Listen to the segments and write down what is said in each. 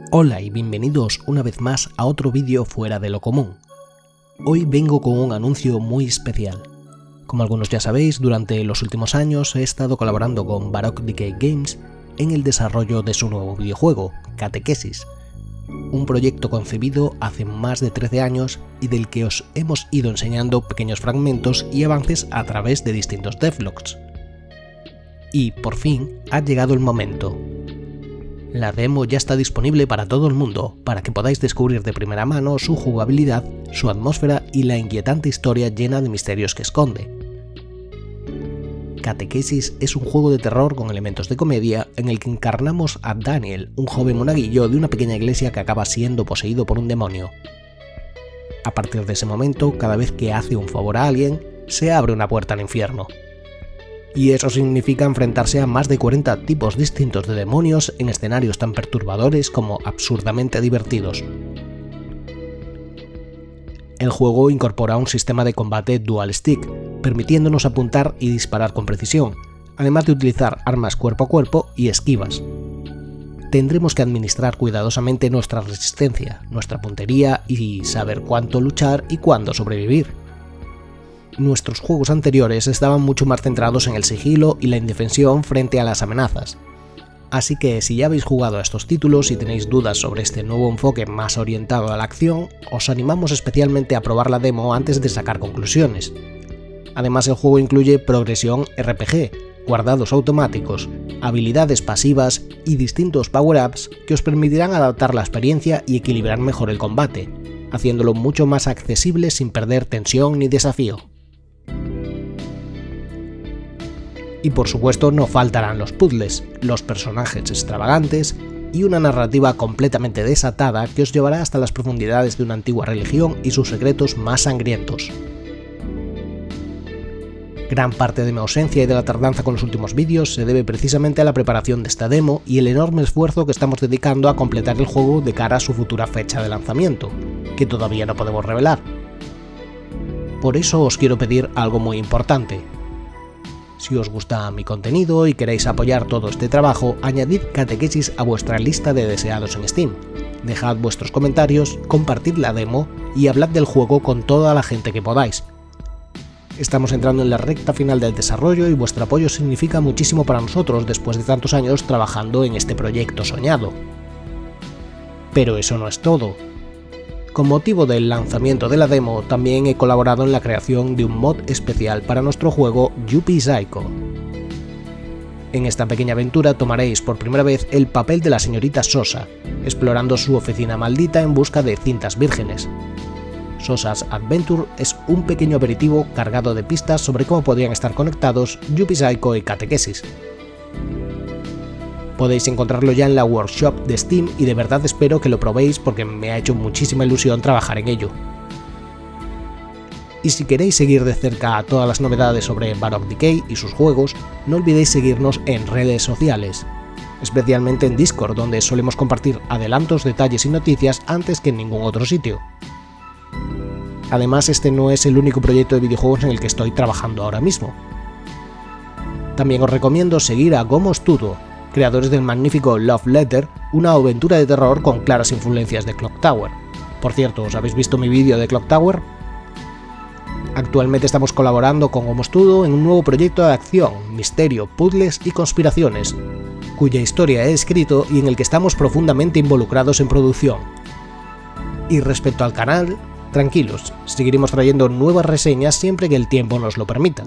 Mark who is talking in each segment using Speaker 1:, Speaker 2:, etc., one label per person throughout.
Speaker 1: Hola y bienvenidos una vez más a otro vídeo fuera de lo común. Hoy vengo con un anuncio muy especial. Como algunos ya sabéis, durante los últimos años he estado colaborando con Baroque Decay Games en el desarrollo de su nuevo videojuego, Catequesis, un proyecto concebido hace más de 13 años y del que os hemos ido enseñando pequeños fragmentos y avances a través de distintos devlogs. Y por fin ha llegado el momento. La demo ya está disponible para todo el mundo, para que podáis descubrir de primera mano su jugabilidad, su atmósfera y la inquietante historia llena de misterios que esconde. Catequesis es un juego de terror con elementos de comedia en el que encarnamos a Daniel, un joven monaguillo de una pequeña iglesia que acaba siendo poseído por un demonio. A partir de ese momento, cada vez que hace un favor a alguien, se abre una puerta al infierno. Y eso significa enfrentarse a más de 40 tipos distintos de demonios en escenarios tan perturbadores como absurdamente divertidos. El juego incorpora un sistema de combate dual stick, permitiéndonos apuntar y disparar con precisión, además de utilizar armas cuerpo a cuerpo y esquivas. Tendremos que administrar cuidadosamente nuestra resistencia, nuestra puntería y saber cuánto luchar y cuándo sobrevivir. Nuestros juegos anteriores estaban mucho más centrados en el sigilo y la indefensión frente a las amenazas. Así que si ya habéis jugado a estos títulos y tenéis dudas sobre este nuevo enfoque más orientado a la acción, os animamos especialmente a probar la demo antes de sacar conclusiones. Además, el juego incluye progresión RPG, guardados automáticos, habilidades pasivas y distintos power-ups que os permitirán adaptar la experiencia y equilibrar mejor el combate, haciéndolo mucho más accesible sin perder tensión ni desafío. Y por supuesto no faltarán los puzzles, los personajes extravagantes y una narrativa completamente desatada que os llevará hasta las profundidades de una antigua religión y sus secretos más sangrientos. Gran parte de mi ausencia y de la tardanza con los últimos vídeos se debe precisamente a la preparación de esta demo y el enorme esfuerzo que estamos dedicando a completar el juego de cara a su futura fecha de lanzamiento, que todavía no podemos revelar. Por eso os quiero pedir algo muy importante. Si os gusta mi contenido y queréis apoyar todo este trabajo, añadid Catequesis a vuestra lista de deseados en Steam. Dejad vuestros comentarios, compartid la demo y hablad del juego con toda la gente que podáis. Estamos entrando en la recta final del desarrollo y vuestro apoyo significa muchísimo para nosotros después de tantos años trabajando en este proyecto soñado. Pero eso no es todo. Con motivo del lanzamiento de la demo, también he colaborado en la creación de un mod especial para nuestro juego Yuppie Psycho. En esta pequeña aventura tomaréis por primera vez el papel de la señorita Sosa, explorando su oficina maldita en busca de cintas vírgenes. Sosa's Adventure es un pequeño aperitivo cargado de pistas sobre cómo podrían estar conectados Yuppie Psycho y Catequesis. Podéis encontrarlo ya en la workshop de Steam y de verdad espero que lo probéis porque me ha hecho muchísima ilusión trabajar en ello. Y si queréis seguir de cerca todas las novedades sobre Baroque Decay y sus juegos, no olvidéis seguirnos en redes sociales, especialmente en Discord, donde solemos compartir adelantos, detalles y noticias antes que en ningún otro sitio. Además, este no es el único proyecto de videojuegos en el que estoy trabajando ahora mismo. También os recomiendo seguir a Gomo Studio, creadores del magnífico Love Letter, una aventura de terror con claras influencias de Clock Tower. Por cierto, ¿os habéis visto mi vídeo de Clock Tower? Actualmente estamos colaborando con Gomo Studio en un nuevo proyecto de acción, misterio, puzzles y conspiraciones, cuya historia he escrito y en el que estamos profundamente involucrados en producción. Y respecto al canal, tranquilos, seguiremos trayendo nuevas reseñas siempre que el tiempo nos lo permita.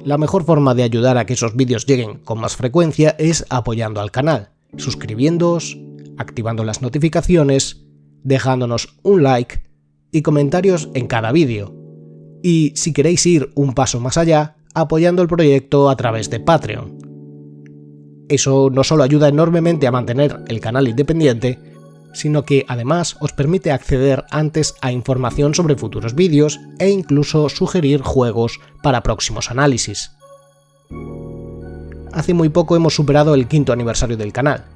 Speaker 1: La mejor forma de ayudar a que esos vídeos lleguen con más frecuencia es apoyando al canal, suscribiéndoos, activando las notificaciones, dejándonos un like y comentarios en cada vídeo. Y si queréis ir un paso más allá, apoyando el proyecto a través de Patreon. Eso no solo ayuda enormemente a mantener el canal independiente, sino que además os permite acceder antes a información sobre futuros vídeos e incluso sugerir juegos para próximos análisis. Hace muy poco hemos superado el 5º aniversario del canal,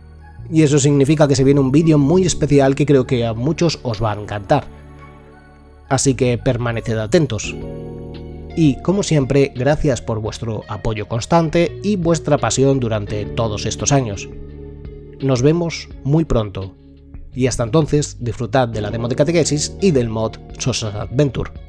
Speaker 1: y eso significa que se viene un vídeo muy especial que creo que a muchos os va a encantar. Así que permaneced atentos. Y como siempre, gracias por vuestro apoyo constante y vuestra pasión durante todos estos años. Nos vemos muy pronto. y hasta entonces disfrutad de la demo de Catequesis y del mod Social Adventure.